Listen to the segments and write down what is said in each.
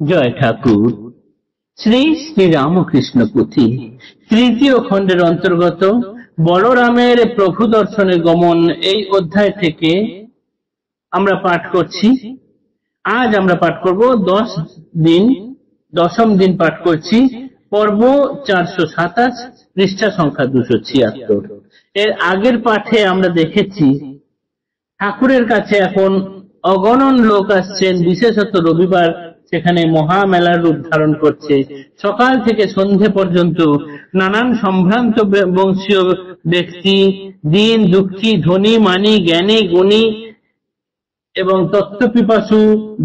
জয় ঠাকুর। শ্রী শ্রী রামকৃষ্ণ পুঁথি তৃতীয় খণ্ডের অন্তর্গত বলরামের প্রভু দর্শনে গমন এই অধ্যায় থেকে আমরা পাঠ করছি। আজ আমরা পাঠ করব 10ম দিন পাঠ করছি, পর্ব 427, পৃষ্ঠা সংখ্যা 276। এর আগের পাঠে আমরা দেখেছি ঠাকুরের কাছে এখন অগণন লোক আসছেন, বিশেষত রবিবার সেখানে মহামেলার রূপ ধারণ করছে। সকাল থেকে সন্ধে পর্যন্ত নানান সম্ভ্রান্ত বংশীয় ব্যক্তি, দীন দুঃখী, ধনী মানী, জ্ঞানী গুণী এবং তত্ত্বপিপাসু,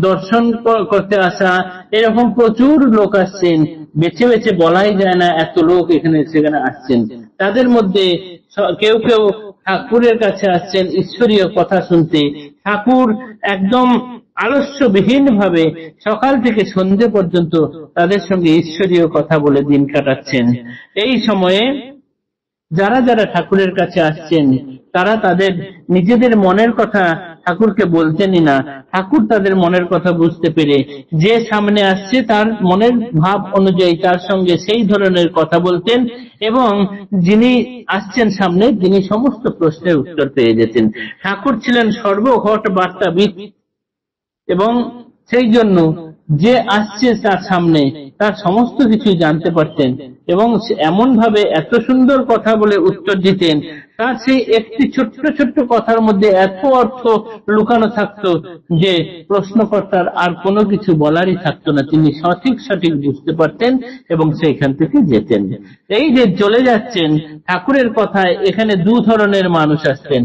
দর্শন করতে আসা, এরকম প্রচুর লোক আসছেন। বেছে বেছে বলাই যায় না, এত লোক এখানে সেখানে আসছেন। তাদের মধ্যে কেউ কেউ ঠাকুরের কাছে আসছেন ঈশ্বরীয় কথা শুনতে। ঠাকুর একদম আলস্যবিহীন ভাবে সকাল থেকে সন্ধে পর্যন্ত তাদের সঙ্গে ঈশ্বরীয় কথা বলে দিন কাটাচ্ছেন। এই সময়ে যারা যারা ঠাকুরের কাছে আসছেন তারা তাদের নিজেদের মনের কথা ঠাকুরকে বলতেনই না। ঠাকুর তাদের মনের কথা বুঝতে পেরে যে সামনে আসছে তার মনের ভাব অনুযায়ী তার সঙ্গে সেই ধরনের কথা বলতেন, এবং যিনি আসছেন সামনে তিনি সমস্ত প্রশ্নের উত্তর পেয়ে যেতেন। ঠাকুর ছিলেন সর্বঘট বার্তাবিদ, এবং সেই জন্য যে আসছে তার সামনে তার সমস্ত কিছু জানতে পারতেন, এবং এমন ভাবে এত সুন্দর কথা বলে উত্তর দিতেন, তার সেই একটি ছোট্ট ছোট্ট কথার মধ্যে এত অর্থ লুকানো থাকতো যে প্রশ্নকর্তার আর কোনো কিছু বলারই থাকতো না। তিনি সঠিক সঠিক বুঝতে পারতেন এবং সেইখান থেকে যেতেন। এই যে চলে যাচ্ছেন ঠাকুরের কথায়, এখানে দু ধরনের মানুষ আসছেন।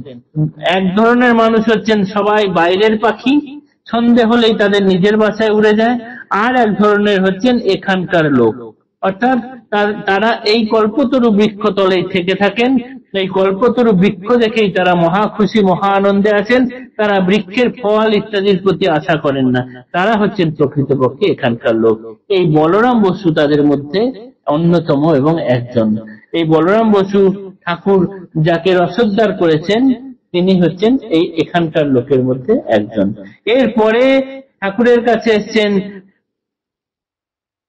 এক ধরনের মানুষ হচ্ছেন সবাই বাইরের পাখি, সন্ধে হলেই তাদের নিজের বাসায় উড়ে যায়। আর এক ধরনের হচ্ছেন এখানকার লোক, অর্থাৎ তারা এই কল্পতরু বৃক্ষ তলেই থেকে থাকেন। এই কল্পতরু বৃক্ষ দেখেই তারা মহা খুশি, মহা আনন্দে আছেন। তারা বৃক্ষের ফল ইত্যাদির প্রতি আশা করেন না। তারা হচ্ছেন প্রকৃতপক্ষে এখানকার লোক। এই বলরাম বসু তাদের মধ্যে অন্যতম এবং একজন। এই বলরাম বসু ঠাকুর যাকে রসোদ্ধার করেছেন তিনি হচ্ছেন এই এখানকার লোকের মধ্যে একজন। এরপরে ঠাকুরের কাছে এসেছেন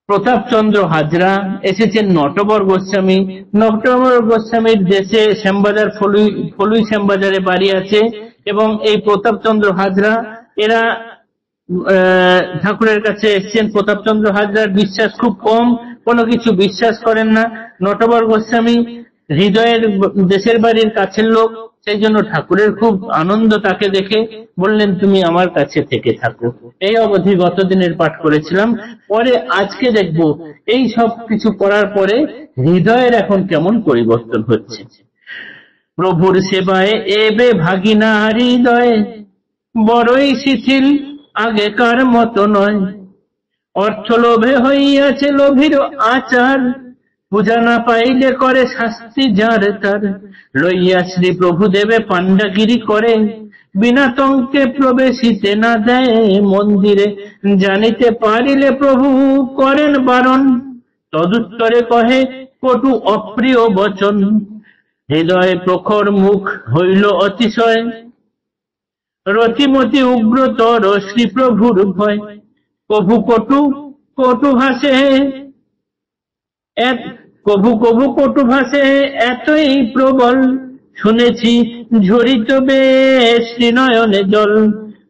প্রতাপচন্দ্র হাজরা, এসেছেন নটবর গোস্বামী। নটবর গোস্বামীর দেশে শ্যামবাজার, ফলুই শ্যামবাজারে বাড়ি আছে, এবং এই প্রতাপচন্দ্র হাজরা এরা ঠাকুরের কাছে এসেছেন। প্রতাপচন্দ্র হাজরার বিশ্বাস খুব কম, কোনো কিছু বিশ্বাস করেন না। নটবর গোস্বামী হৃদয়ের দেশের বাড়ির কাছের লোক, সেই জন্য ঠাকুরের খুব আনন্দ তাকে দেখে। বললেন তুমি আমার কাছে থেকে থাকো। এই অবধি গতদিনের পাঠ করেছিলাম। পরে আজকে দেখব এই সব কিছু করার পরে হৃদয়ের এখন কেমন পরিবর্তন হচ্ছে। প্রভুর সেবায় এবে ভাগিনা হৃদয়ে বড়ই শিথিল, আগেকার মতো নয়। অর্থ লোভে হইয়াছে লোভীর আচার, পূজা না পাইলে করে শাস্তি যার তার। লইয়া শ্রী প্রভু দেবে পাণ্ডাগিরি করে, বিনা তঙ্কে প্রবেশিতে না দেয় মন্দিরে। জানিতে পারিলে প্রভু করেন বারণ, তদুত্তরে কহে কটু অপ্রিয় বচন। হৃদয় প্রখর, মুখ হইল অতিশয়, রতিমতি উগ্রতর শ্রী প্রভুর ভয়। কভু কটু কটু ভাষে কভু কভু কটু ভাষে এতই প্রবল, শুনেছি ঝরিত বেশ শ্রীনয়নে জল।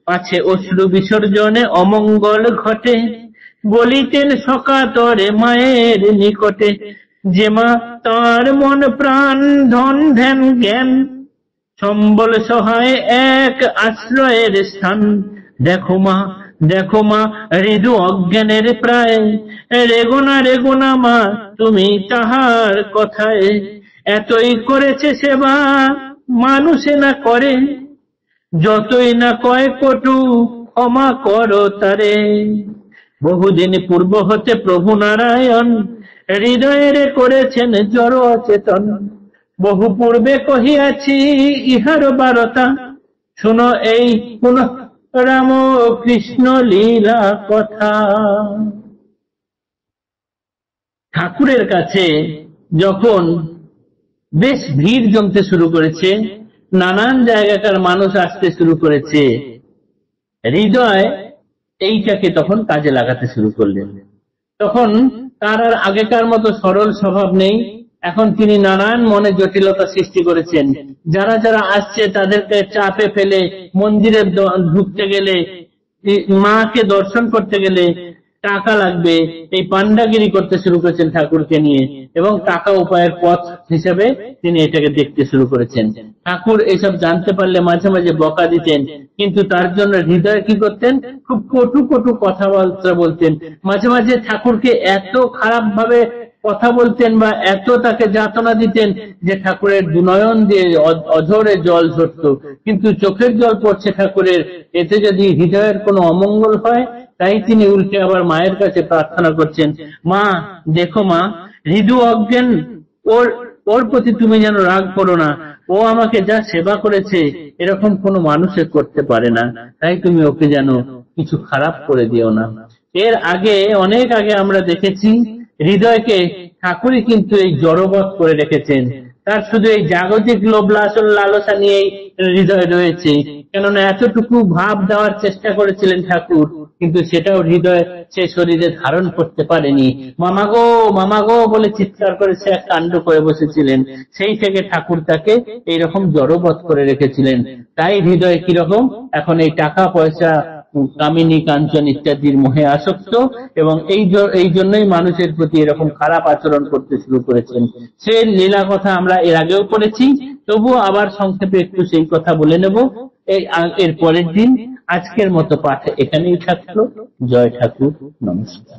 পাছে অশ্রু বিসর্জনে অমঙ্গল ঘটে, বলিতেন সকাতরে মায়ের নিকটে। যে মা তার মন প্রাণ ধন ধ্যান জ্ঞান, সম্বল সহায় এক আশ্রয়ের স্থান। দেখো মা দেখো মা হৃদু অজ্ঞানের প্রায়, রেগোনা রেগোনা মা তুমি তাহার কথায়। এতই করেছে সেবা মানুষে না করে, যতই না কয় কটু ক্ষমা করো তারে। বহুদিন পূর্ব হতে প্রভু নারায়ণ হৃদয়ের করেছেন জড় অচেতন। বহু পূর্বে কহিয়াছি ইহার বারতা, শুনো এই পুনঃ রাম কৃষ্ণ লীলা কথা। ঠাকুরের কাছে যখন বেশ ভিড় জমতে শুরু করেছে, নানান জায়গাকার মানুষ আসতে শুরু করেছে, হৃদয় এইটাকে তখন কাজে লাগাতে শুরু করলেন। তখন তার আর আগেকার মতো সরল স্বভাব নেই, এখন তিনি নানান মনে জটিলতা সৃষ্টি করেছেন। যারা যারা আসছে তাদেরকে চাপে ফেলে মন্দিরে ঢুকতে গেলে, মাকে দর্শন করতে গেলে টাকা লাগবে, এই পান্ডাগিরি করতে শুরু করেছেন ঠাকুরকে নিয়ে, এবং টাকা উপায়ের পথ হিসেবে তিনি এটাকে দেখতে শুরু করেছেন। ঠাকুর এসব জানতে পারলে মাঝে মাঝে বকা দিতেন, কিন্তু তার জন্য হৃদয় কি করতেন, খুব কটু কটু কথাবার্তা বলতেন। মাঝে মাঝে ঠাকুরকে এত খারাপ ভাবে কথা বলতেন বা এত তাকে যাতনা দিতেন যে ঠাকুরের দুনয়ন দিয়ে অঝরে জল ঝরত, কিন্তু চোখের জল পড়ছে ঠাকুরের, এতে যদি হৃদয়ের কোনো অমঙ্গল হয়, তাই তিনি উল্টে আবার মায়ের কাছে প্রার্থনা করছেন, মা দেখো মা, হৃদু অজ্ঞান, ওর ওর প্রতি তুমি যেন রাগ করো না, ও আমাকে যা সেবা করেছে এরকম কোনো মানুষে করতে পারে না, তাই তুমি ওকে যেন কিছু খারাপ করে দিও না। এর আগে, অনেক আগে আমরা দেখেছি হৃদয়কে ঠাকুরই কিন্তু এই জড়বৎ করে রেখেছেন। তার শুধু এই জাগতিক লোভ লালসা নিয়েই হৃদয় রয়েছে, কেননা এতটুকু ভাব দেওয়ার চেষ্টা করেছিলেন ঠাকুর, কিন্তু সেটাও হৃদয় সে শরীরে ধারণ করতে পারেনি। মামা গো বলে চিৎকার করে সে এক কাণ্ড করে বসেছিলেন। সেই থেকে ঠাকুর তাকে এইরকম জড়বৎ করে রেখেছিলেন। তাই হৃদয় কিরকম এখন এই টাকা পয়সা, কামিনী কাঞ্চন ইত্যাদির মোহে আসক্ত, এবং এই জন্যই মানুষের প্রতি এরকম খারাপ আচরণ করতে শুরু করেছেন। সে লীলা কথা আমরা এর আগেও পড়েছি, তবুও আবার সংক্ষেপে একটু সেই কথা বলে নেব এর পরের দিন। আজকের মতো পাঠ এখানেই থাকলো। জয় ঠাকুর, নমস্কার।